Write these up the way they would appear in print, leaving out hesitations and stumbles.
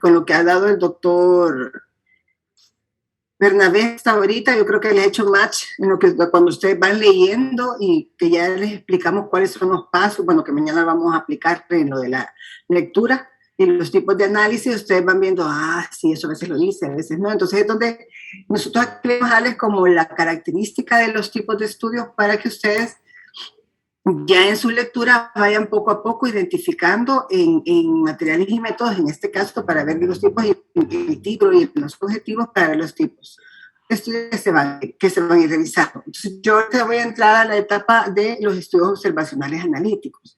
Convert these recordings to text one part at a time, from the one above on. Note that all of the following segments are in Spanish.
con lo que ha dado el doctor Bernabé hasta ahorita, yo creo que le he hecho match en lo que cuando ustedes van leyendo y que ya les explicamos cuáles son los pasos, bueno, que mañana vamos a aplicar en lo de la lectura y los tipos de análisis, ustedes van viendo, sí, eso a veces lo dice, a veces no. Entonces es donde nosotros queremos darles como la característica de los tipos de estudios para que ustedes ya en su lectura vayan poco a poco identificando en materiales y métodos, en este caso para ver los tipos y el título y los objetivos para los tipos de estudios que se van a ir revisando. Entonces, yo te voy a entrar a la etapa de los estudios observacionales analíticos.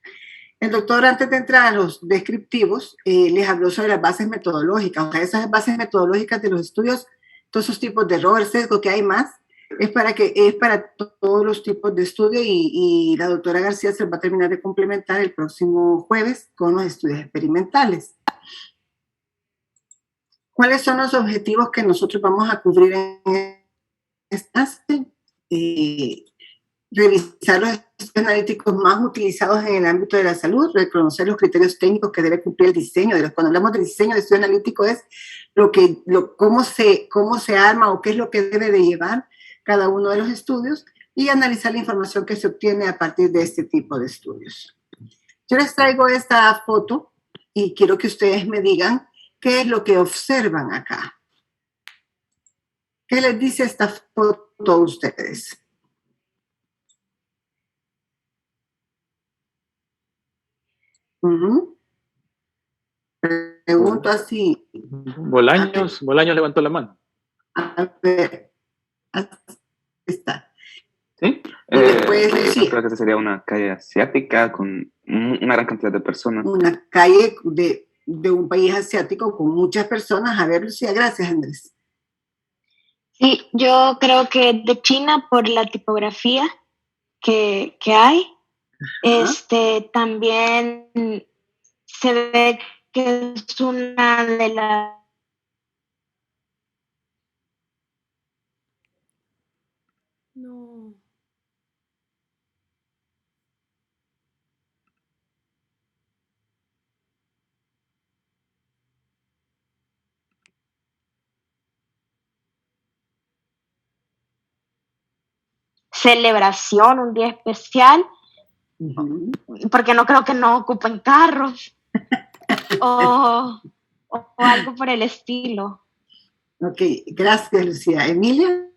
El doctor, antes de entrar a los descriptivos, les habló sobre las bases metodológicas. O sea, esas bases metodológicas de los estudios, todos esos tipos de error, sesgo que hay más, es para todos los tipos de estudio y la doctora García se va a terminar de complementar el próximo jueves con los estudios experimentales. ¿Cuáles son los objetivos que nosotros vamos a cubrir en este? Revisar los estudios analíticos más utilizados en el ámbito de la salud, reconocer los criterios técnicos que debe cumplir el diseño. Cuando hablamos de diseño de estudio analítico es cómo se arma o qué es lo que debe de llevar cada uno de los estudios y analizar la información que se obtiene a partir de este tipo de estudios. Yo les traigo esta foto y quiero que ustedes me digan qué es lo que observan acá. ¿Qué les dice esta foto a ustedes? Pregunto así. Bolaños levantó la mano. A ver, está. ¿Sí? Después, yo creo que esa sería una calle asiática con una gran cantidad de personas. Una calle de un país asiático con muchas personas. A ver, Lucía, gracias, Andrés. Sí, yo creo que de China por la tipografía que hay. También se ve que es una de las... No. Celebración, un día especial, porque no creo que no ocupen carros o algo por el estilo. Ok, gracias, Lucía. ¿Emilia?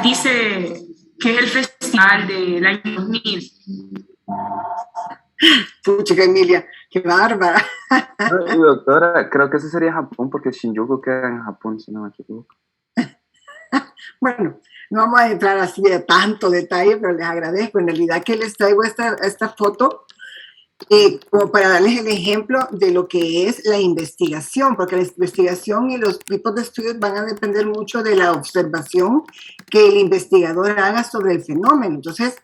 Dice que es el festival del año 2000. Pucha, Emilia, qué bárbara. No, doctora, creo que ese sería Japón, porque Shinjuku queda en Japón, si no me equivoco. Bueno, no vamos a entrar así de tanto detalle, pero les agradezco. En realidad que les traigo esta foto como para darles el ejemplo de lo que es la investigación, porque la investigación y los tipos de estudios van a depender mucho de la observación que el investigador haga sobre el fenómeno. Entonces,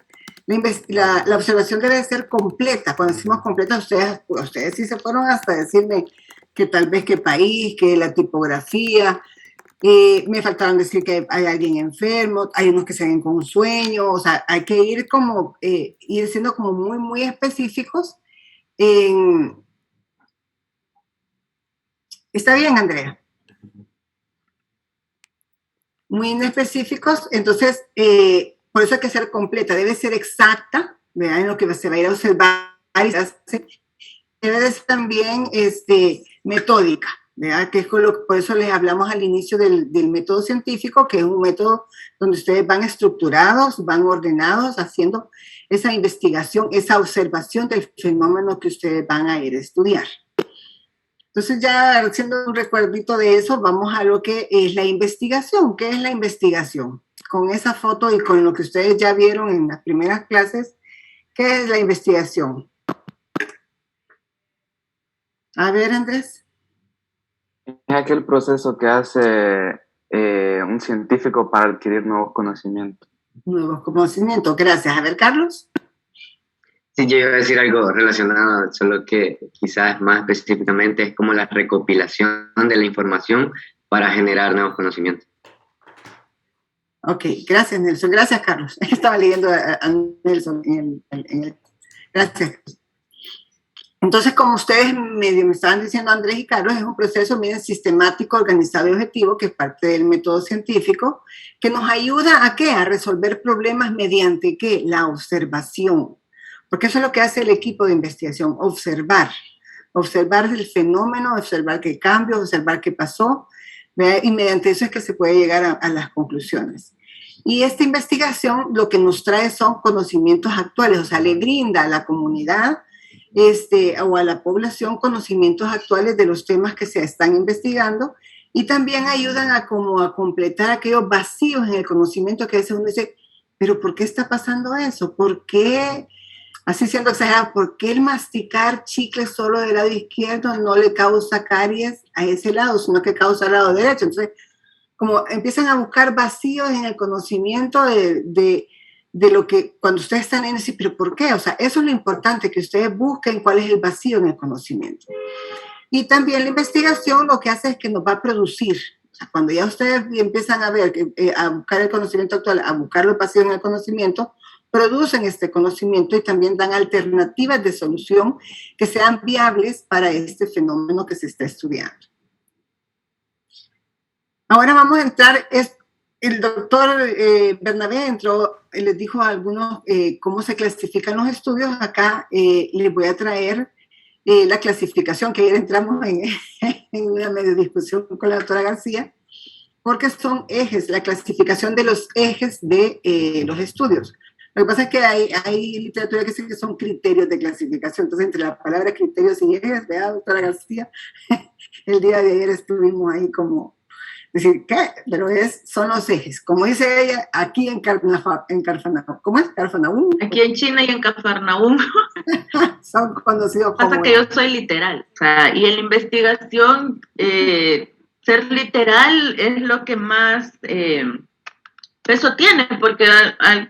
la observación debe ser completa. Cuando decimos completa, ustedes sí se fueron hasta decirme que tal vez qué país, que la tipografía. Me faltaron decir que hay alguien enfermo, hay unos que se ven con un sueño, o sea, hay que ir ir siendo como muy, muy específicos. ¿Está bien, Andrea? Muy específicos, entonces, por eso hay que ser completa, debe ser exacta, ¿verdad? En lo que se va a ir a observar, debe de ser también metódica, ¿verdad? Que es por eso les hablamos al inicio del método científico, que es un método donde ustedes van estructurados, van ordenados, haciendo esa investigación, esa observación del fenómeno que ustedes van a ir a estudiar. Entonces, ya haciendo un recuerdito de eso, vamos a lo que es la investigación. ¿Qué es la investigación? Con esa foto y con lo que ustedes ya vieron en las primeras clases, ¿qué es la investigación? A ver, Andrés. Es aquel proceso que hace un científico para adquirir nuevos conocimientos. Nuevos conocimientos, gracias. A ver, Carlos. Sí, yo iba a decir algo relacionado, solo que quizás más específicamente es como la recopilación de la información para generar nuevos conocimientos. Ok, gracias, Nelson. Gracias, Carlos. Estaba leyendo a Nelson. Gracias. Entonces, como ustedes medio me estaban diciendo, Andrés y Carlos, es un proceso bien sistemático, organizado y objetivo, que es parte del método científico, que nos ayuda ¿a qué? A resolver problemas mediante ¿qué? La observación. Porque eso es lo que hace el equipo de investigación, observar. Observar el fenómeno, observar qué cambios, observar qué pasó, ¿verdad? Y mediante eso es que se puede llegar a las conclusiones. Y esta investigación lo que nos trae son conocimientos actuales, o sea, le brinda a la comunidad o a la población conocimientos actuales de los temas que se están investigando y también ayudan a como a completar aquellos vacíos en el conocimiento que a veces uno dice, pero ¿por qué está pasando eso? ¿Por qué, así siendo exagerado, por qué el masticar chicle solo del lado izquierdo no le causa caries a ese lado, sino que causa al lado derecho? Entonces, como empiezan a buscar vacíos en el conocimiento de lo que cuando ustedes están en ese, pero ¿por qué? O sea, eso es lo importante, que ustedes busquen cuál es el vacío en el conocimiento. Y también la investigación lo que hace es que nos va a producir, o sea, cuando ya ustedes empiezan a ver, a buscar el conocimiento actual, a buscar los vacíos en el conocimiento, producen este conocimiento y también dan alternativas de solución que sean viables para este fenómeno que se está estudiando. Ahora vamos a entrar, el doctor Bernabé entró, les dijo a algunos cómo se clasifican los estudios. Acá les voy a traer la clasificación, que ayer entramos en una medio discusión con la doctora García, porque son ejes, la clasificación de los ejes de los estudios. Lo que pasa es que hay literatura que dice que son criterios de clasificación, entonces entre la palabra criterios y ejes, vea, doctora García, el día de ayer estuvimos ahí como... decir, ¿qué? Pero son los ejes. Como dice ella, aquí en Cafarnaúm. ¿Cómo es? Cafarnaúm. Aquí en China y en Cafarnaúm. Son conocidos como... Pasa que yo soy literal. O sea, y en la investigación, ser literal es lo que más peso tiene, porque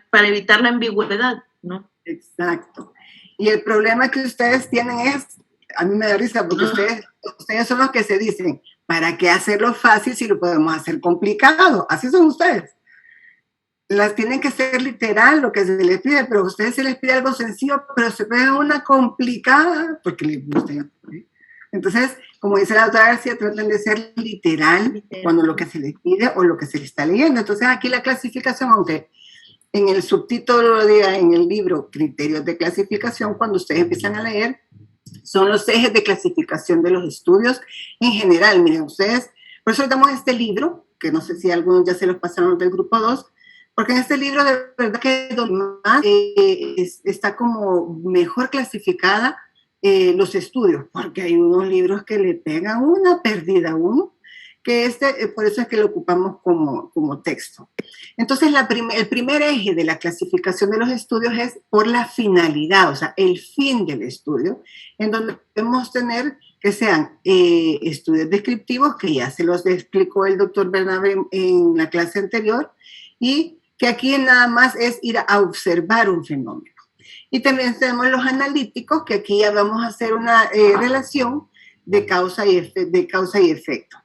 para evitar la ambigüedad, ¿no? Exacto. Y el problema que ustedes tienen es, a mí me da risa, porque ustedes son los que se dicen, ¿para qué hacerlo fácil si lo podemos hacer complicado? Así son ustedes. Las tienen que ser literal lo que se les pide, pero a ustedes se les pide algo sencillo, pero se pide una complicada porque les gusta. Entonces, como dice la doctora García, traten de ser literal cuando lo que se les pide o lo que se les está leyendo. Entonces, aquí la clasificación, aunque en el subtítulo lo diga en el libro Criterios de Clasificación, cuando ustedes empiezan a leer, son los ejes de clasificación de los estudios en general. Miren, ustedes, por eso damos este libro, que no sé si algunos ya se los pasaron del grupo 2, porque en este libro de verdad que más está como mejor clasificada los estudios, porque hay unos libros que le pegan una perdida a uno, que por eso es que lo ocupamos como texto. Entonces, el primer eje de la clasificación de los estudios es por la finalidad, o sea, el fin del estudio, en donde podemos tener que sean estudios descriptivos, que ya se los explicó el doctor Bernabé en la clase anterior, y que aquí nada más es ir a observar un fenómeno. Y también tenemos los analíticos, que aquí ya vamos a hacer una relación de causa y efecto.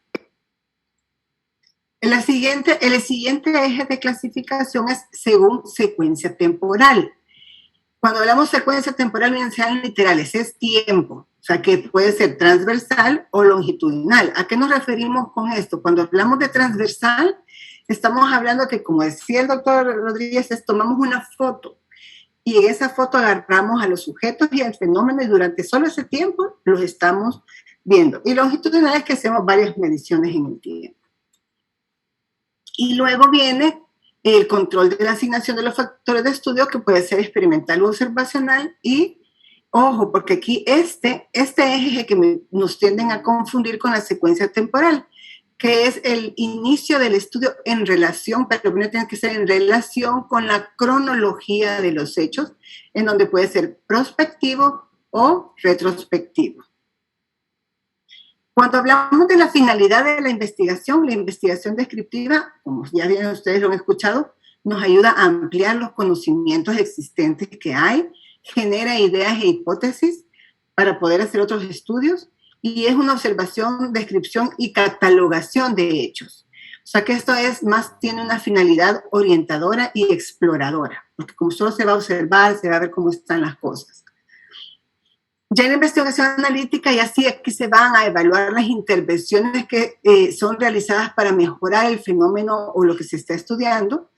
El siguiente eje de clasificación es según secuencia temporal. Cuando hablamos de secuencia temporal, bien sean literales, es tiempo, o sea que puede ser transversal o longitudinal. ¿A qué nos referimos con esto? Cuando hablamos de transversal, estamos hablando que, como decía el doctor Rodríguez, tomamos una foto y en esa foto agarramos a los sujetos y al fenómeno y durante solo ese tiempo los estamos viendo. Y longitudinal es que hacemos varias mediciones en el tiempo. Y luego viene el control de la asignación de los factores de estudio, que puede ser experimental o observacional. Y, ojo, porque aquí este eje que nos tienden a confundir con la secuencia temporal, que es el inicio del estudio en relación, pero primero tiene que ser en relación con la cronología de los hechos, en donde puede ser prospectivo o retrospectivo. Cuando hablamos de la finalidad de la investigación descriptiva, como ya bien ustedes lo han escuchado, nos ayuda a ampliar los conocimientos existentes que hay, genera ideas e hipótesis para poder hacer otros estudios, y es una observación, descripción y catalogación de hechos. O sea que esto tiene una finalidad orientadora y exploradora, porque como solo se va a observar, se va a ver cómo están las cosas. Ya en la investigación analítica, ya sí aquí se van a evaluar las intervenciones que son realizadas para mejorar el fenómeno o lo que se está estudiando.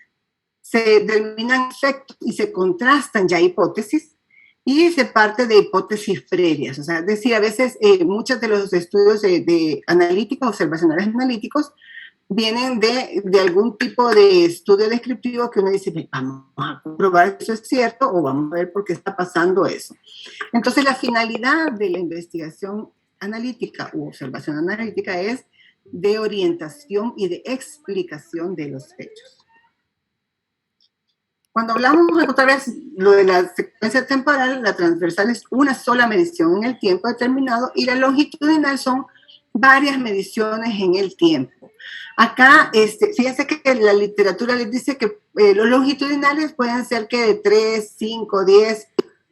Se determinan efectos y se contrastan ya hipótesis y se parte de hipótesis previas. O sea, es decir, a veces muchos de los estudios de analíticos, observacionales analíticos, vienen de algún tipo de estudio descriptivo que uno dice, vamos a comprobar si eso es cierto o vamos a ver por qué está pasando eso. Entonces, la finalidad de la investigación analítica u observación analítica es de orientación y de explicación de los hechos. Cuando hablamos otra vez lo de la secuencia temporal, la transversal es una sola medición en el tiempo determinado y la longitudinal son varias mediciones en el tiempo. Acá, fíjense que la literatura les dice que los longitudinales pueden ser que de 3, 5, 10,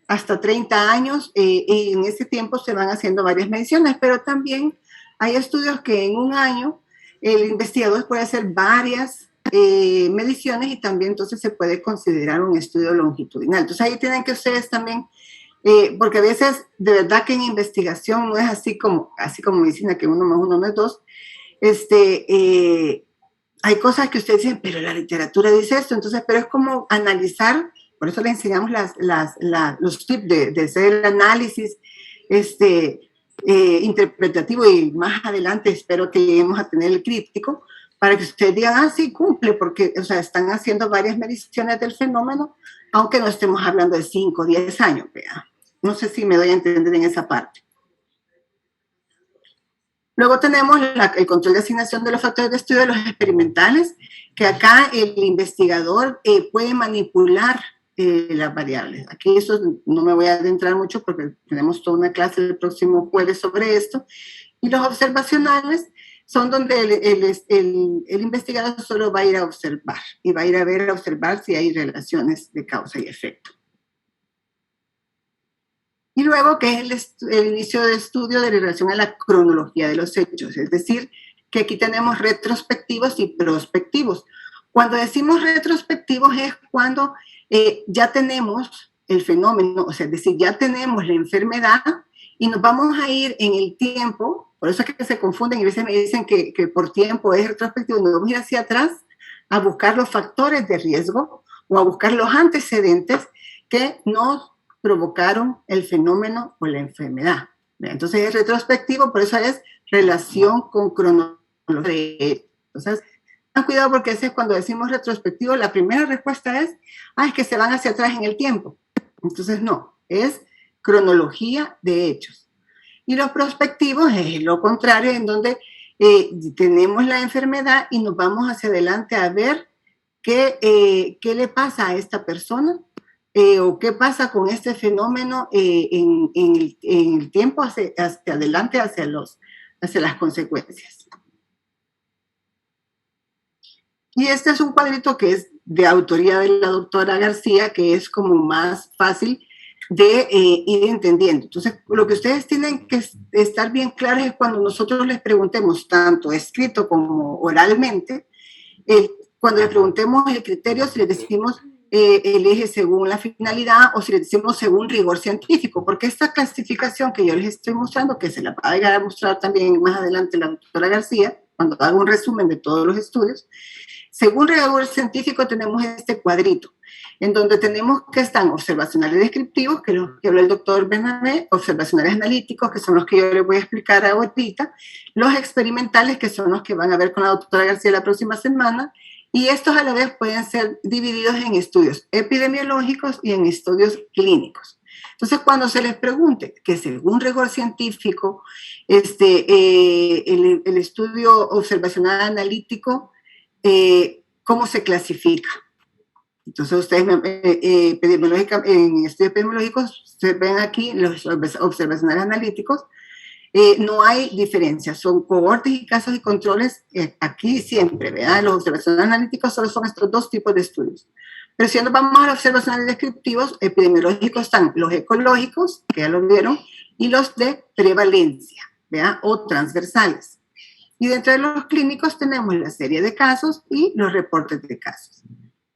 hasta 30 años, y en ese tiempo se van haciendo varias mediciones, pero también hay estudios que en un año el investigador puede hacer varias mediciones y también entonces se puede considerar un estudio longitudinal. Entonces ahí tienen que ustedes también, porque a veces de verdad que en investigación no es así como medicina, que 1 más 1 no es 2. Hay cosas que ustedes dicen, pero la literatura dice esto, entonces, pero es como analizar, por eso le enseñamos los tips de hacer el análisis interpretativo y más adelante espero que lleguemos a tener el crítico, para que ustedes digan, sí, cumple, porque o sea, están haciendo varias mediciones del fenómeno, aunque no estemos hablando de 5 o 10 años. ¿Vea? No sé si me doy a entender en esa parte. Luego tenemos el control de asignación de los factores de estudio de los experimentales, que acá el investigador puede manipular las variables. Aquí eso no me voy a adentrar mucho porque tenemos toda una clase el próximo jueves sobre esto. Y los observacionales son donde el investigador solo va a ir a observar y va a ir a observar si hay relaciones de causa y efecto. Y luego, que es el inicio de estudio de relación a la cronología de los hechos, es decir, que aquí tenemos retrospectivos y prospectivos. Cuando decimos retrospectivos es cuando ya tenemos el fenómeno, o sea, es decir, ya tenemos la enfermedad y nos vamos a ir en el tiempo. Por eso es que se confunden y a veces me dicen que por tiempo es retrospectivo. Nos vamos a ir hacia atrás a buscar los factores de riesgo o a buscar los antecedentes que nos provocaron el fenómeno o la enfermedad. Entonces es retrospectivo, por eso es relación con cronología. Entonces, ten cuidado porque a veces cuando decimos retrospectivo, la primera respuesta es que se van hacia atrás en el tiempo. Entonces no, es cronología de hechos. Y los prospectivos es lo contrario, en donde tenemos la enfermedad y nos vamos hacia adelante a ver qué le pasa a esta persona o qué pasa con este fenómeno en el tiempo hacia adelante, hacia las consecuencias. Y este es un cuadrito que es de autoría de la doctora García, que es como más fácil de ir entendiendo. Entonces, lo que ustedes tienen que estar bien claros es cuando nosotros les preguntemos, tanto escrito como oralmente, cuando les preguntemos el criterio, si les decimos elige según la finalidad o si les decimos según rigor científico, porque esta clasificación que yo les estoy mostrando, que se la va a llegar a mostrar también más adelante la doctora García, cuando haga un resumen de todos los estudios, según rigor científico tenemos este cuadrito, en donde tenemos que están observacionales descriptivos, que es lo que habló el doctor Bernabé, observacionales analíticos, que son los que yo les voy a explicar ahorita, los experimentales, que son los que van a ver con la doctora García la próxima semana, y estos a la vez pueden ser divididos en estudios epidemiológicos y en estudios clínicos. Entonces, cuando se les pregunte que según rigor científico, el estudio observacional analítico, ¿cómo se clasifica? Entonces, ustedes en estudios epidemiológicos se ven aquí los observacionales analíticos. No hay diferencia, son cohortes y casos y controles aquí siempre, ¿verdad? Los observacionales analíticos solo son estos dos tipos de estudios. Pero si nos vamos a los observacionales descriptivos, epidemiológicos están los ecológicos, que ya lo vieron, y los de prevalencia, ¿verdad? O transversales. Y dentro de los clínicos tenemos la serie de casos y los reportes de casos.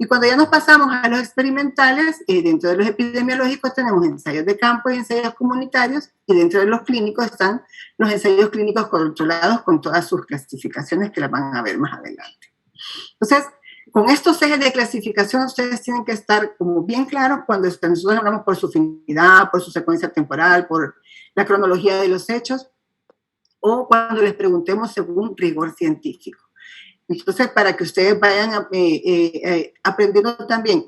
Y cuando ya nos pasamos a los experimentales, dentro de los epidemiológicos tenemos ensayos de campo y ensayos comunitarios, y dentro de los clínicos están los ensayos clínicos controlados con todas sus clasificaciones que las van a ver más adelante. Entonces, con estos ejes de clasificación ustedes tienen que estar como bien claros cuando nosotros hablamos por su finalidad, por su secuencia temporal, por la cronología de los hechos, o cuando les preguntemos según rigor científico. Entonces, para que ustedes vayan aprendiendo también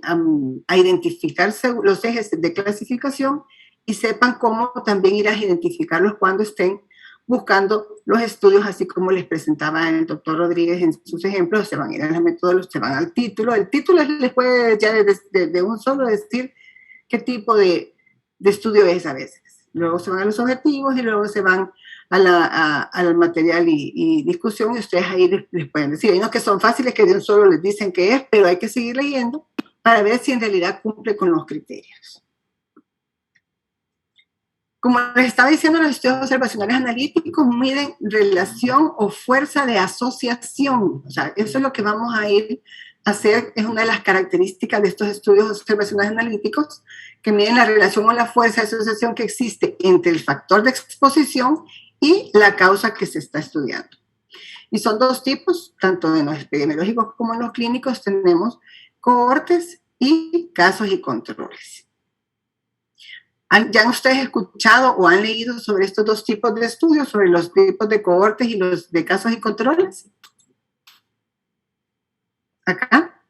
a identificar los ejes de clasificación y sepan cómo también ir a identificarlos cuando estén buscando los estudios, así como les presentaba el doctor Rodríguez en sus ejemplos. Se van a ir a la metodología, se van al título. El título les puede ya de un solo decir qué tipo de estudio es a veces. Luego se van a los objetivos y luego se van al material y discusión, y ustedes ahí les pueden decir. Hay unos que son fáciles que de un solo les dicen qué es, pero hay que seguir leyendo para ver si en realidad cumple con los criterios. Como les estaba diciendo, los estudios observacionales analíticos miden relación o fuerza de asociación. O sea, eso es lo que vamos a ir a hacer, es una de las características de estos estudios observacionales analíticos, que miden la relación o la fuerza de asociación que existe entre el factor de exposición y la causa que se está estudiando. Y son dos tipos, tanto en los epidemiológicos como en los clínicos tenemos cohortes y casos y controles. ¿Ya han ustedes escuchado o han leído sobre estos dos tipos de estudios, sobre los tipos de cohortes y los de casos y controles? Acá.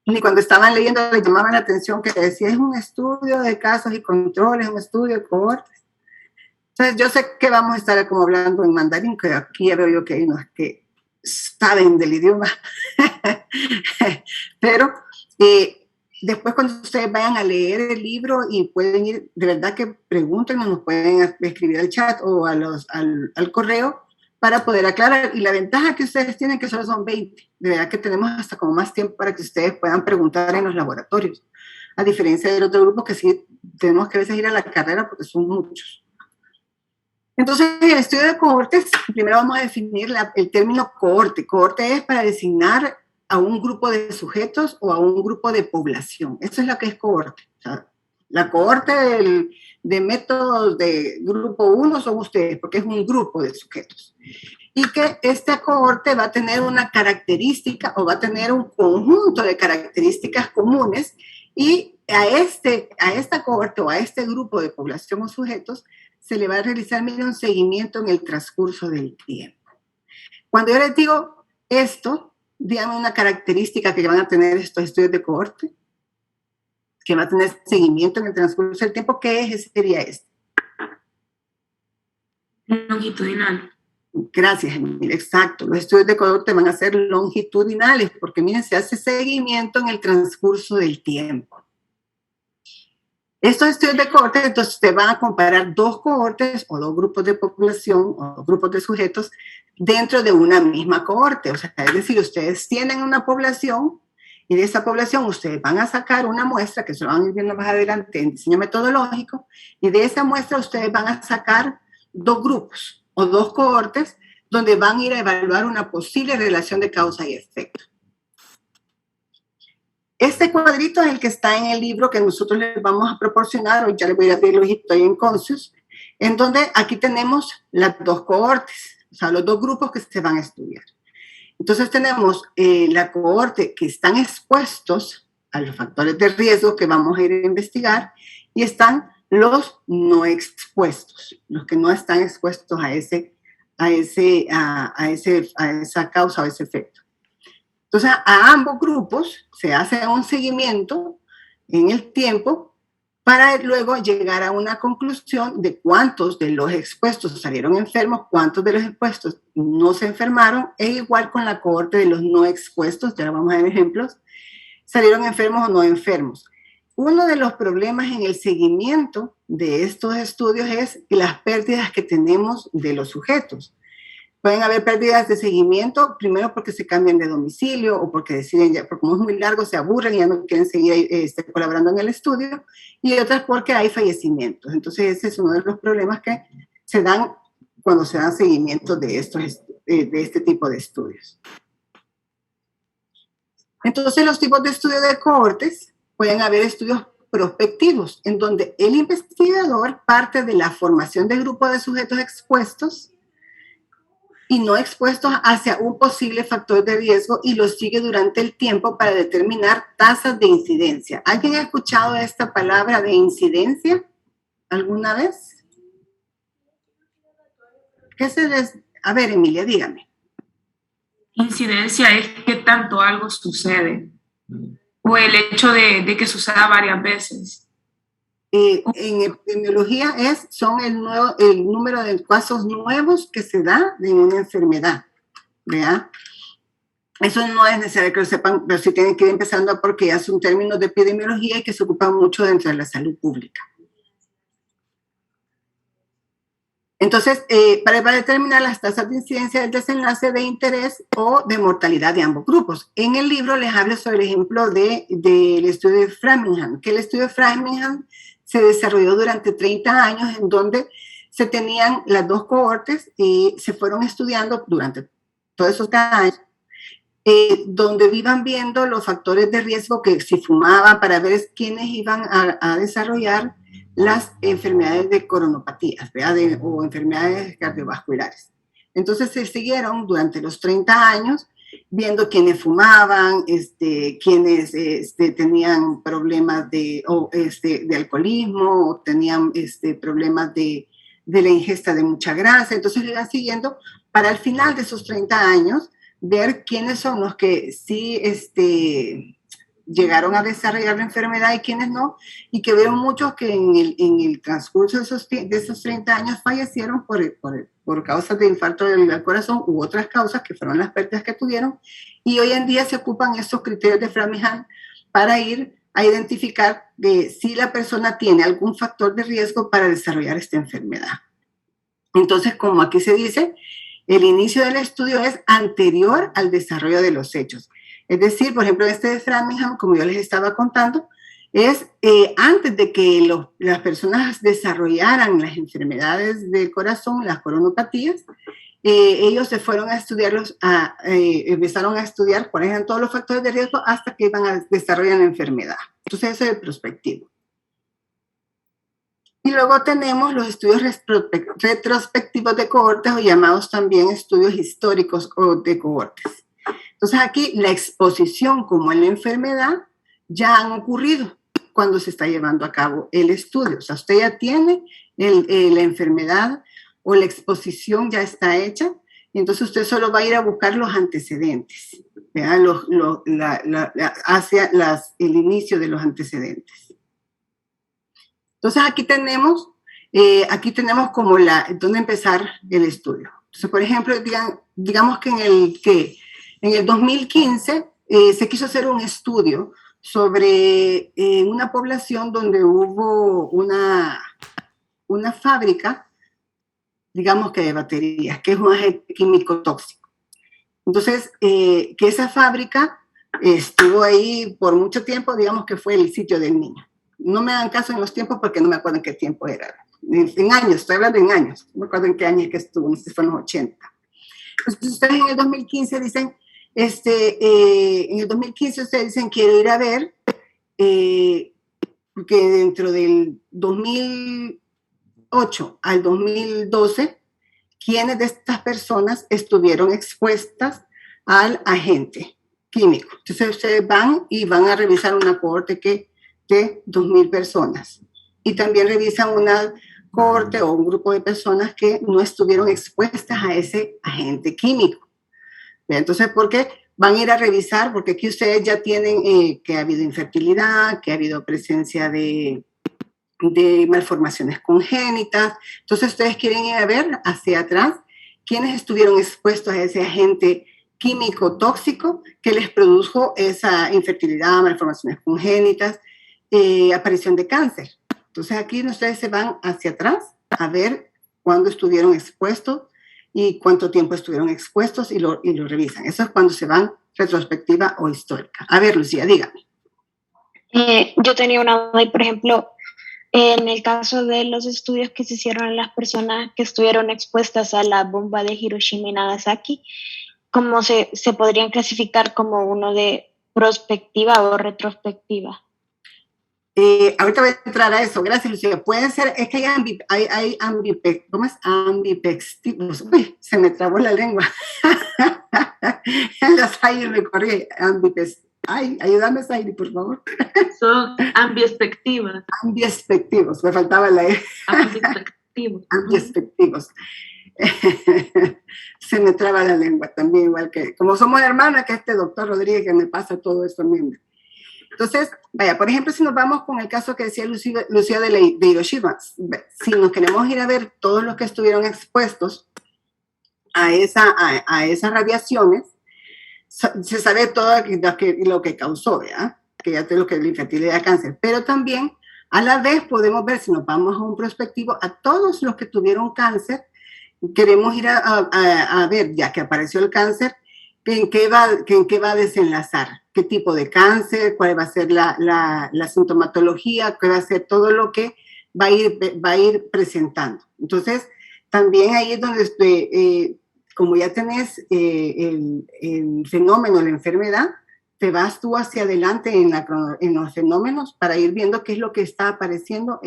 Y cuando estaban leyendo les llamaba la atención que decía, es un estudio de casos y controles, un estudio de cohortes. Entonces, yo sé que vamos a estar como hablando en mandarín, que aquí ya veo yo que hay unos que saben del idioma. Pero después cuando ustedes vayan a leer el libro y pueden ir, de verdad que pregunten, nos pueden escribir al chat o al correo para poder aclarar. Y la ventaja que ustedes tienen que solo son 20. De verdad que tenemos hasta como más tiempo para que ustedes puedan preguntar en los laboratorios. A diferencia del otro grupo que sí tenemos que a veces ir a la carrera porque son muchos. Entonces, en el estudio de cohortes, primero vamos a definir el término cohorte. Cohorte es para designar a un grupo de sujetos o a un grupo de población. Eso es lo que es cohorte. O sea, la cohorte de métodos de grupo 1 son ustedes, porque es un grupo de sujetos. Y que este cohorte va a tener una característica o va a tener un conjunto de características comunes, y a esta cohorte o a este grupo de población o sujetos se le va a realizar un seguimiento en el transcurso del tiempo. Cuando yo les digo esto, díganme una característica que van a tener estos estudios de cohorte, que va a tener seguimiento en el transcurso del tiempo. ¿Qué es? Sería este. Longitudinal. Gracias, Emil. Exacto. Los estudios de cohorte van a ser longitudinales, porque miren, se hace seguimiento en el transcurso del tiempo. Estos estudios de cohorte, entonces, te van a comparar dos cohortes o dos grupos de población o dos grupos de sujetos dentro de una misma cohorte. O sea, es decir, ustedes tienen una población y de esa población ustedes van a sacar una muestra, que se lo van a ir viendo más adelante en diseño metodológico, y de esa muestra ustedes van a sacar dos grupos o dos cohortes donde van a ir a evaluar una posible relación de causa y efecto. Este cuadrito es el que está en el libro que nosotros les vamos a proporcionar. Hoy ya les voy a abrir el ojito ahí en Concius, en donde aquí tenemos las dos cohortes, o sea, los dos grupos que se van a estudiar. Entonces tenemos la cohorte que están expuestos a los factores de riesgo que vamos a ir a investigar, y están los no expuestos, los que no están expuestos a esa causa o ese efecto. Entonces, a ambos grupos se hace un seguimiento en el tiempo para luego llegar a una conclusión de cuántos de los expuestos salieron enfermos, cuántos de los expuestos no se enfermaron, e igual con la cohorte de los no expuestos, ya vamos a ver ejemplos, salieron enfermos o no enfermos. Uno de los problemas en el seguimiento de estos estudios es las pérdidas que tenemos de los sujetos. Pueden haber pérdidas de seguimiento, primero porque se cambian de domicilio o porque deciden, ya, porque como es muy largo, se aburren y ya no quieren seguir colaborando en el estudio, y otras porque hay fallecimientos. Entonces, ese es uno de los problemas que se dan cuando se dan seguimiento de este tipo de estudios. Entonces, los tipos de estudio de cohortes pueden haber estudios prospectivos, en donde el investigador parte de la formación de grupos de sujetos expuestos y no expuestos hacia un posible factor de riesgo y los sigue durante el tiempo para determinar tasas de incidencia. ¿Alguien ha escuchado esta palabra de incidencia alguna vez? ¿Qué se les... A ver, Emilia, dígame. Incidencia es qué tanto algo sucede o el hecho de que suceda varias veces. En epidemiología son el número de casos nuevos que se da en una enfermedad, ¿verdad? Eso no es necesario que lo sepan, pero sí tienen que ir empezando porque ya son términos de epidemiología y que se ocupan mucho dentro de la salud pública. Entonces, para determinar las tasas de incidencia del desenlace de interés o de mortalidad de ambos grupos. En el libro les hablo sobre el ejemplo del estudio de Framingham, que el estudio de Framingham se desarrolló durante 30 años en donde se tenían las dos cohortes y se fueron estudiando durante todos esos años, donde iban viendo los factores de riesgo que si fumaban para ver quiénes iban a desarrollar las enfermedades de coronopatías, ¿verdad? O enfermedades cardiovasculares. Entonces se siguieron durante los 30 años viendo quiénes fumaban, quiénes tenían problemas de alcoholismo o tenían problemas de la ingesta de mucha grasa. Entonces le iban siguiendo para al final de esos 30 años ver quiénes son los que sí llegaron a desarrollar la enfermedad y quienes no, y que vieron muchos que en el transcurso de esos 30 años fallecieron por causas de infarto del corazón u otras causas que fueron las pérdidas que tuvieron, y hoy en día se ocupan estos criterios de Framingham para ir a identificar si la persona tiene algún factor de riesgo para desarrollar esta enfermedad. Entonces, como aquí se dice, el inicio del estudio es anterior al desarrollo de los hechos. Es decir, por ejemplo, de Framingham, como yo les estaba contando, es antes de que las personas desarrollaran las enfermedades del corazón, las coronopatías, ellos se fueron a estudiarlos, empezaron a estudiar cuáles eran todos los factores de riesgo hasta que iban a desarrollar la enfermedad. Entonces, eso es el prospectivo. Y luego tenemos los estudios retrospectivos de cohortes o llamados también estudios históricos o de cohortes. Entonces aquí la exposición como en la enfermedad ya han ocurrido cuando se está llevando a cabo el estudio. O sea, usted ya tiene la enfermedad o la exposición ya está hecha, y entonces usted solo va a ir a buscar los antecedentes, hacia el inicio de los antecedentes. Entonces aquí tenemos como dónde empezar el estudio. Entonces, por ejemplo, digamos que en el 2015 se quiso hacer un estudio sobre una población donde hubo una fábrica, digamos que de baterías, que es un agente químico tóxico. Entonces, que esa fábrica estuvo ahí por mucho tiempo, digamos que fue el sitio del niño. No me hagan caso en los tiempos porque no me acuerdo en qué tiempo era. En años, estoy hablando en años. No me acuerdo en qué años que estuvo, no sé si fue en los 80. Entonces, ustedes en el 2015 dicen, en el 2015 ustedes dicen, quiero ir a ver, porque dentro del 2008 al 2012, ¿quiénes de estas personas estuvieron expuestas al agente químico? Entonces ustedes van a revisar una cohorte de 2,000 personas. Y también revisan una cohorte o un grupo de personas que no estuvieron expuestas a ese agente químico. Entonces, ¿por qué? Van a ir a revisar, porque aquí ustedes ya tienen que ha habido infertilidad, que ha habido presencia de malformaciones congénitas. Entonces, ustedes quieren ir a ver hacia atrás quiénes estuvieron expuestos a ese agente químico tóxico que les produjo esa infertilidad, malformaciones congénitas, aparición de cáncer. Entonces, aquí ustedes se van hacia atrás a ver cuándo estuvieron expuestos y cuánto tiempo estuvieron expuestos y lo revisan. Eso es cuando se van retrospectiva o histórica. A ver, Lucía, dígame. Yo tenía una duda, por ejemplo, en el caso de los estudios que se hicieron en las personas que estuvieron expuestas a la bomba de Hiroshima y Nagasaki, ¿cómo se podrían clasificar como uno de prospectiva o retrospectiva? Ahorita voy a entrar a eso. Gracias, Lucía. Pueden ser, es que hay ¿cómo es? Ambipextivos. Uy, se me trabó la lengua. Las Zairi me corrí. Ay, ayúdame, Zairi, por favor. Son ambiespectivas. Ambiespectivos, me faltaba la E. Ambiespectivos. Ambiespectivos. Se me traba la lengua también, igual que, como somos hermanas, que este doctor Rodríguez que me pasa todo eso también. Entonces, vaya, por ejemplo, si nos vamos con el caso que decía Lucía de Hiroshima, si nos queremos ir a ver todos los que estuvieron expuestos a esas radiaciones, se sabe todo lo que causó, ¿ya? Que ya te lo que es la infertilidad, cáncer, pero también a la vez podemos ver, si nos vamos a un prospectivo, a todos los que tuvieron cáncer, queremos ir a ver, ya que apareció el cáncer, ¿en qué va a desenlazar? ¿Qué tipo de cáncer? ¿Cuál va a ser la sintomatología? ¿Qué va a ser todo lo que va a ir presentando? Entonces, también ahí es donde, como ya tenés el fenómeno, la enfermedad, te vas tú hacia adelante en los fenómenos para ir viendo qué es lo que está apareciendo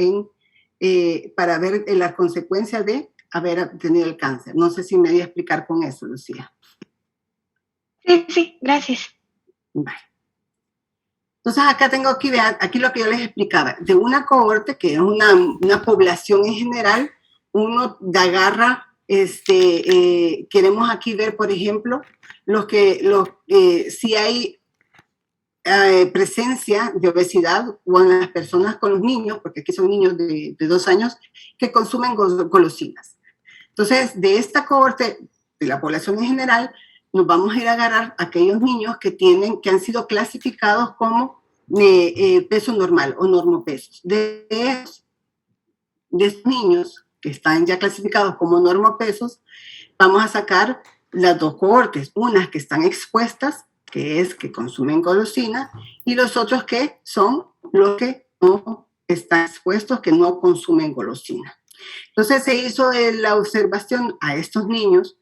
para ver las consecuencias de haber tenido el cáncer. No sé si me voy a explicar con eso, Lucía. Sí, gracias. Vale. Entonces acá tengo aquí lo que yo les explicaba, de una cohorte que es una población en general, uno agarra, queremos aquí ver, por ejemplo, si hay presencia de obesidad o en las personas con los niños, porque aquí son niños de 2 años, que consumen golosinas. Entonces, de esta cohorte, de la población en general, nos vamos a ir a agarrar a aquellos niños que han sido clasificados como peso normal o normopesos. De esos niños que están ya clasificados como normopesos, vamos a sacar las 2 cohortes, unas que están expuestas, que consumen golosina, y los otros que son los que no están expuestos, que no consumen golosina. Entonces se hizo la observación a estos niños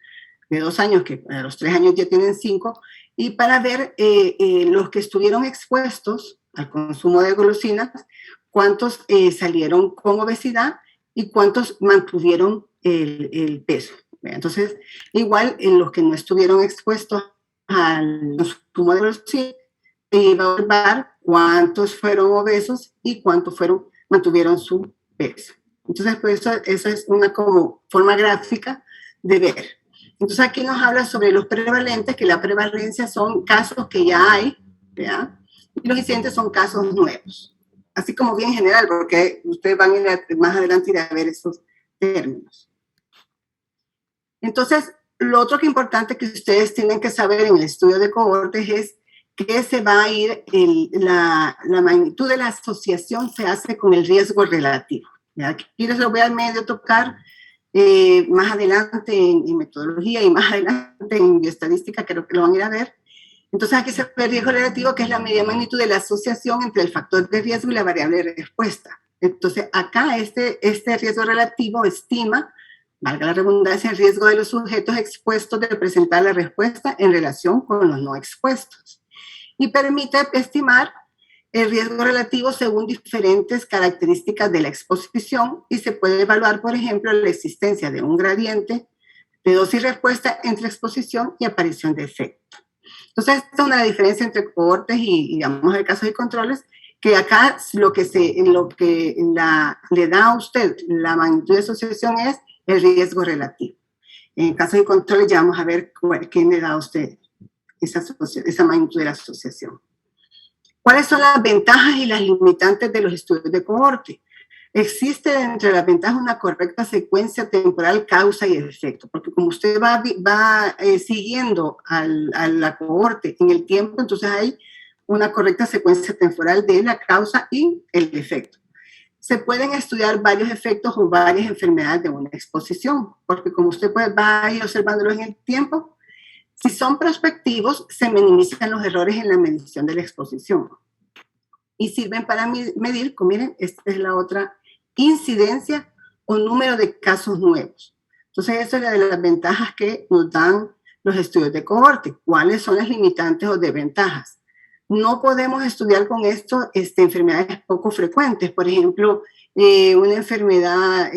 de 2 años, que a los 3 años ya tienen 5, y para ver los que estuvieron expuestos al consumo de golosinas, cuántos salieron con obesidad y cuántos mantuvieron el peso. Entonces, igual en los que no estuvieron expuestos al consumo de golosinas, se iba a observar cuántos fueron obesos y cuántos mantuvieron su peso. Entonces, pues eso es una como forma gráfica de ver. Entonces aquí nos habla sobre los prevalentes, que la prevalencia son casos que ya hay, ¿ya? Y los incidentes son casos nuevos. Así como bien general, porque ustedes van a ir más adelante a ver esos términos. Entonces, lo otro que es importante que ustedes tienen que saber en el estudio de cohortes es que se va a ir, la magnitud de la asociación se hace con el riesgo relativo. ¿Ya? Aquí les lo voy a medio tocar más adelante en metodología y más adelante en bioestadística, creo que lo van a ir a ver. Entonces aquí se ve el riesgo relativo, que es la media magnitud de la asociación entre el factor de riesgo y la variable de respuesta. Entonces acá este riesgo relativo estima, valga la redundancia, el riesgo de los sujetos expuestos de presentar la respuesta en relación con los no expuestos. Y permite estimar el riesgo relativo según diferentes características de la exposición y se puede evaluar, por ejemplo, la existencia de un gradiente de dosis y respuesta entre exposición y aparición de efecto. Entonces, esta es una diferencia entre cohortes y digamos, el caso de controles, que acá lo que le da a usted la magnitud de asociación es el riesgo relativo. En el caso de controles ya vamos a ver quién le da a usted esa magnitud de la asociación. ¿Cuáles son las ventajas y las limitantes de los estudios de cohorte? Existe entre las ventajas una correcta secuencia temporal, causa y efecto, porque como usted va siguiendo a la cohorte en el tiempo, entonces hay una correcta secuencia temporal de la causa y el efecto. Se pueden estudiar varios efectos o varias enfermedades de una exposición, porque como usted va a ir observándolo en el tiempo, si son prospectivos, se minimizan los errores en la medición de la exposición. Y sirven para medir, como miren, esta es la otra, incidencia o número de casos nuevos. Entonces, eso es una de las ventajas que nos dan los estudios de cohorte. ¿Cuáles son las limitantes o desventajas? no podemos estudiar con esto enfermedades poco frecuentes. Por ejemplo, una enfermedad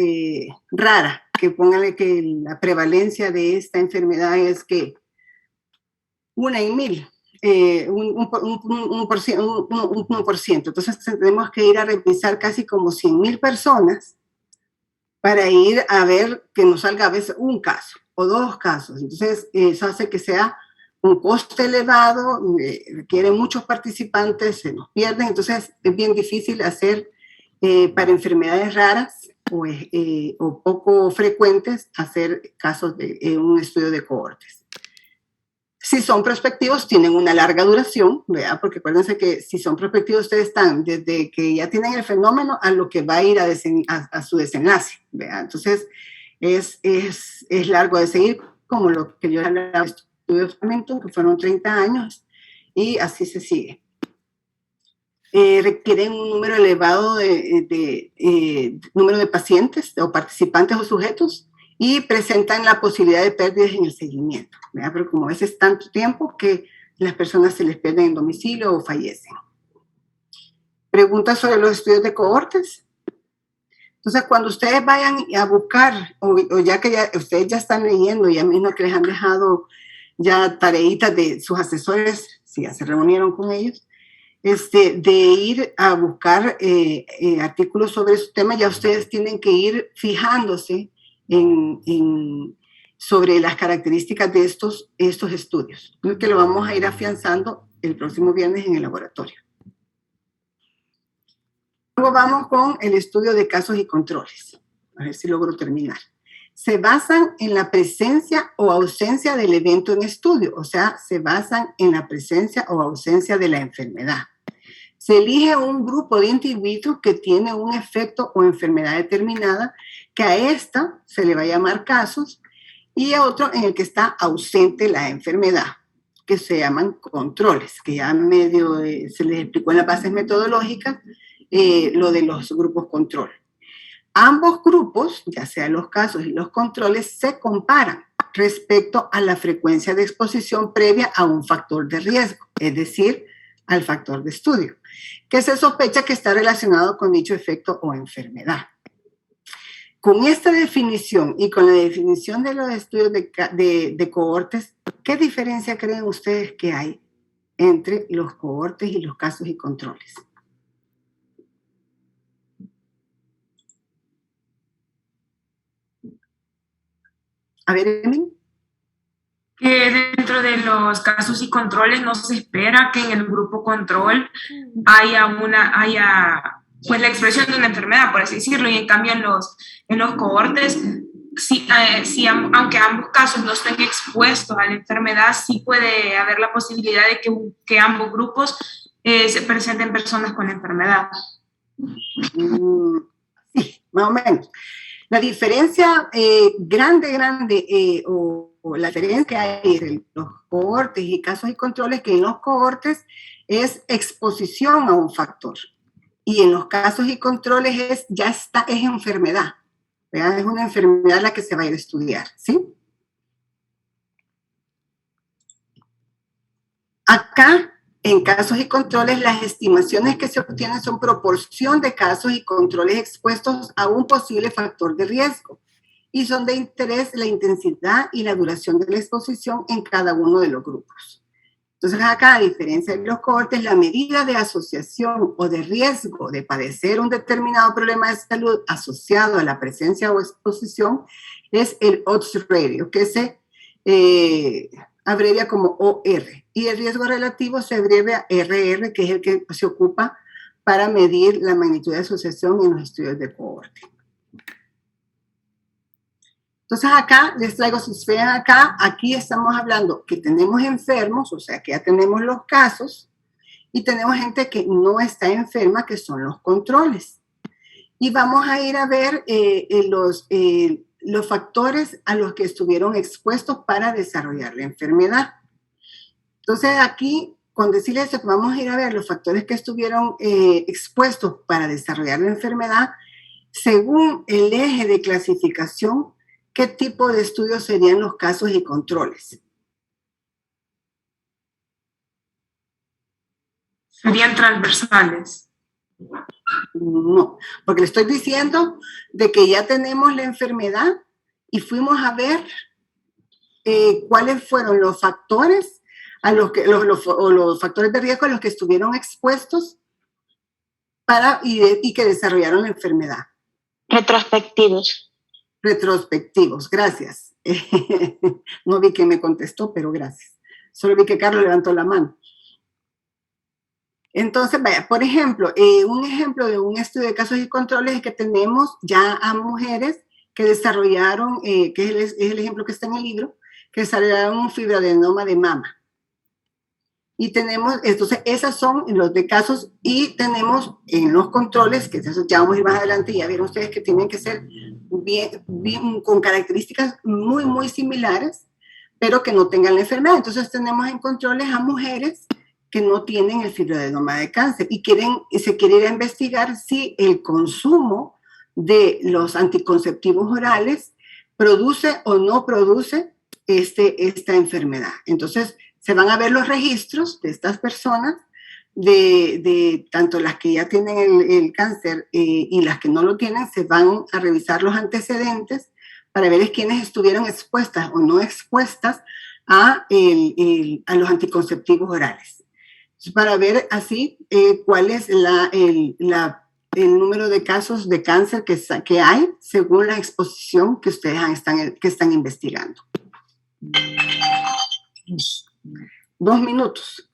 rara, que póngale que la prevalencia de esta enfermedad es que 1 en 1000. 1%. Entonces tenemos que ir a revisar casi como 100,000 personas para ir a ver que nos salga a veces un caso o 2 casos. Entonces eso hace que sea un coste elevado, requiere muchos participantes, se nos pierden. Entonces es bien difícil hacer para enfermedades raras o poco frecuentes, hacer casos de un estudio de cohortes. Si son prospectivos, tienen una larga duración, ¿verdad? Porque acuérdense que si son prospectivos, ustedes están desde que ya tienen el fenómeno a lo que va a ir a su desenlace, ¿verdad? Entonces, es largo de seguir, como lo que yo hablaba de estudios de fomento, que fueron 30 años, y así se sigue. Requieren un número elevado número de pacientes o participantes o sujetos, y presentan la posibilidad de pérdidas en el seguimiento, ¿verdad? Pero como a veces es tanto tiempo que las personas se les pierden en domicilio o fallecen. Preguntas sobre los estudios de cohortes. Entonces, cuando ustedes vayan a buscar, o ya que ustedes ya están leyendo, ya mismo que les han dejado ya tareitas de sus asesores, si ya se reunieron con ellos, de ir a buscar artículos sobre su tema, ya ustedes tienen que ir fijándose sobre las características de estos estudios, que lo vamos a ir afianzando el próximo viernes en el laboratorio. Luego vamos con el estudio de casos y controles. A ver si logro terminar. Se basan en la presencia o ausencia del evento en estudio, o sea, se basan en la presencia o ausencia de la enfermedad. Se elige un grupo de individuos que tiene un efecto o enfermedad determinada, que a esta se le va a llamar casos, y a otro en el que está ausente la enfermedad, que se llaman controles, que ya medio se les explicó en las bases metodológicas lo de los grupos control. Ambos grupos, ya sea los casos y los controles, se comparan respecto a la frecuencia de exposición previa a un factor de riesgo, es decir, al factor de estudio, que se sospecha que está relacionado con dicho efecto o enfermedad. Con esta definición y con la definición de los estudios de cohortes, ¿qué diferencia creen ustedes que hay entre los cohortes y los casos y controles? A ver, Emin. Que dentro de los casos y controles no se espera que en el grupo control haya pues la expresión de una enfermedad, por así decirlo, y en cambio en los cohortes, aunque ambos casos no estén expuestos a la enfermedad, sí puede haber la posibilidad de que ambos grupos se presenten personas con la enfermedad. Sí, más o menos. La diferencia grande o la diferencia que hay entre los cohortes y casos y controles, que en los cohortes es exposición a un factor y en los casos y controles es enfermedad, ¿verdad? Es una enfermedad la que se va a ir a estudiar, ¿sí? Acá, en casos y controles, las estimaciones que se obtienen son proporción de casos y controles expuestos a un posible factor de riesgo y son de interés la intensidad y la duración de la exposición en cada uno de los grupos. Entonces acá, a diferencia de los cohortes, la medida de asociación o de riesgo de padecer un determinado problema de salud asociado a la presencia o exposición es el odds ratio, que se abrevia como OR, y el riesgo relativo se abrevia RR, que es el que se ocupa para medir la magnitud de asociación en los estudios de cohorte. Entonces acá les traigo, si se ven acá, aquí estamos hablando que tenemos enfermos, o sea que ya tenemos los casos, y tenemos gente que no está enferma, que son los controles. Y vamos a ir a ver los factores a los que estuvieron expuestos para desarrollar la enfermedad. Entonces aquí, con decirles esto, vamos a ir a ver los factores que estuvieron expuestos para desarrollar la enfermedad, según el eje de clasificación, ¿qué tipo de estudios serían los casos y controles? Serían transversales. No, porque le estoy diciendo de que ya tenemos la enfermedad y fuimos a ver cuáles fueron los factores a los que los factores de riesgo a los que estuvieron expuestos y que desarrollaron la enfermedad. Retrospectivos. Retrospectivos, gracias. No vi quién me contestó, pero gracias. Solo vi que Carlos levantó la mano. Entonces, vaya, por ejemplo, un ejemplo de un estudio de casos y controles es que tenemos ya a mujeres que desarrollaron, que es el ejemplo que está en el libro, que desarrollaron un fibroadenoma de mama. Y tenemos, entonces, esos son los de casos, y tenemos en los controles, que eso ya vamos a ir más adelante, ya vieron ustedes que tienen que ser bien, con características muy, muy similares, pero que no tengan la enfermedad. Entonces tenemos en controles a mujeres que no tienen el fibroadenoma de cáncer y se quiere ir a investigar si el consumo de los anticonceptivos orales produce o no produce esta enfermedad. Entonces, se van a ver los registros de estas personas, de tanto las que ya tienen el cáncer y las que no lo tienen. Se van a revisar los antecedentes para ver quiénes estuvieron expuestas o no expuestas a los anticonceptivos orales. Para ver así cuál es el número de casos de cáncer que hay según la exposición que ustedes están investigando. 2 minutos.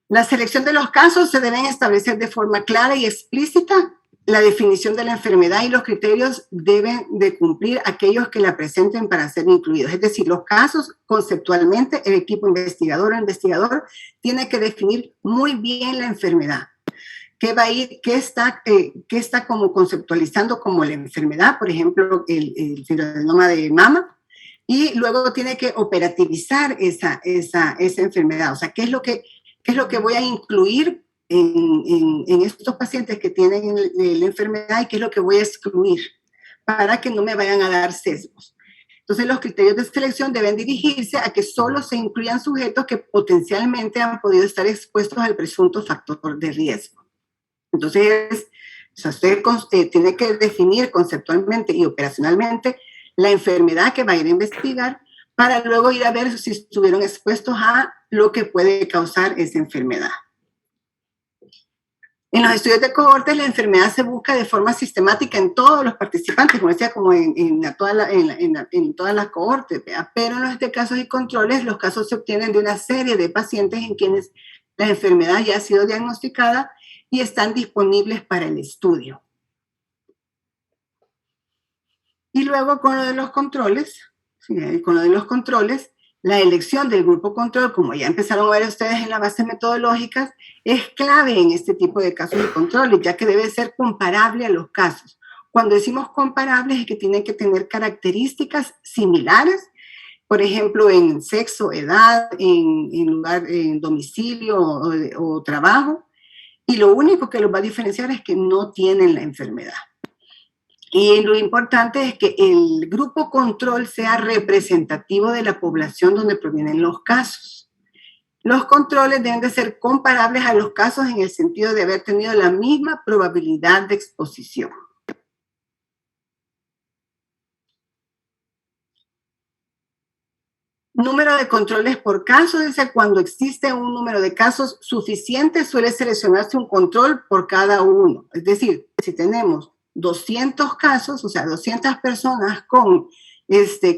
La selección de los casos se deben establecer de forma clara y explícita. La definición de la enfermedad y los criterios deben de cumplir aquellos que la presenten para ser incluidos. Es decir, los casos conceptualmente, el equipo investigador o investigador tiene que definir muy bien la enfermedad. ¿Qué está como conceptualizando como la enfermedad? Por ejemplo, el fibroadenoma de mama. Y luego tiene que operativizar esa enfermedad. O sea, ¿qué es lo que voy a incluir en estos pacientes que tienen la enfermedad y qué es lo que voy a excluir para que no me vayan a dar sesgos? Entonces, los criterios de selección deben dirigirse a que solo se incluyan sujetos que potencialmente han podido estar expuestos al presunto factor de riesgo. Entonces, usted tiene que definir conceptualmente y operacionalmente la enfermedad que va a ir a investigar para luego ir a ver si estuvieron expuestos a lo que puede causar esa enfermedad. En los estudios de cohortes, la enfermedad se busca de forma sistemática en todos los participantes, como decía, como en todas las cohortes, ¿verdad? Pero en los casos y controles, los casos se obtienen de una serie de pacientes en quienes la enfermedad ya ha sido diagnosticada y están disponibles para el estudio. Y luego con lo de los controles, la elección del grupo control, como ya empezaron a ver ustedes en las bases metodológicas, es clave en este tipo de casos de control, ya que debe ser comparable a los casos. Cuando decimos comparables es que tienen que tener características similares, por ejemplo, en sexo, edad, en domicilio o trabajo, y lo único que los va a diferenciar es que no tienen la enfermedad. Y lo importante es que el grupo control sea representativo de la población donde provienen los casos. Los controles deben de ser comparables a los casos en el sentido de haber tenido la misma probabilidad de exposición. Número de controles por caso, dice, cuando existe un número de casos suficiente, suele seleccionarse un control por cada uno. Es decir, si tenemos 200 casos, o sea, 200 personas con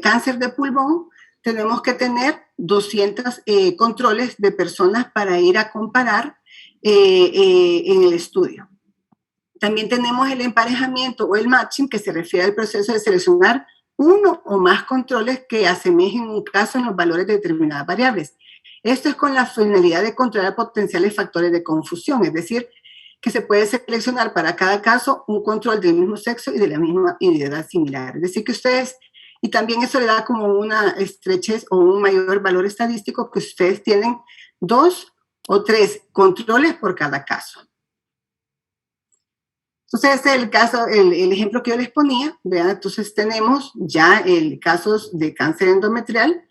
cáncer de pulmón, tenemos que tener 200 controles de personas para ir a comparar en el estudio. También tenemos el emparejamiento o el matching, que se refiere al proceso de seleccionar uno o más controles que asemejen un caso en los valores de determinadas variables. Esto es con la finalidad de controlar potenciales factores de confusión, es decir, que se puede seleccionar para cada caso un control del mismo sexo y de la misma edad similar. Es decir, que ustedes, y también eso le da como una estrechez o un mayor valor estadístico, que ustedes tienen 2 o 3 controles por cada caso. Entonces, este es el caso, el ejemplo que yo les ponía, ¿verdad? Entonces tenemos ya casos de cáncer endometrial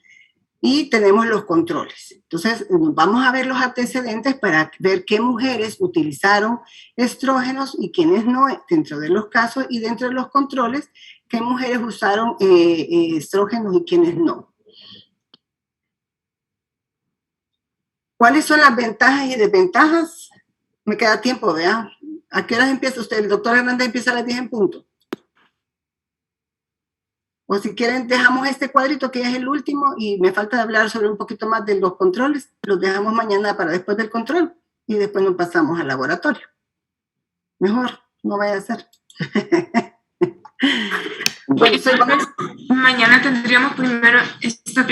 y tenemos los controles. Entonces, vamos a ver los antecedentes para ver qué mujeres utilizaron estrógenos y quiénes no, dentro de los casos, y dentro de los controles, qué mujeres usaron estrógenos y quiénes no. ¿Cuáles son las ventajas y desventajas? Me queda tiempo, ¿verdad? ¿A qué horas empieza usted? El doctor Hernández empieza a las 10 en punto. O si quieren, dejamos este cuadrito que ya es el último y me falta hablar sobre un poquito más de los controles. Los dejamos mañana para después del control y después nos pasamos al laboratorio. Mejor, no vaya a ser. Mañana tendríamos primero esta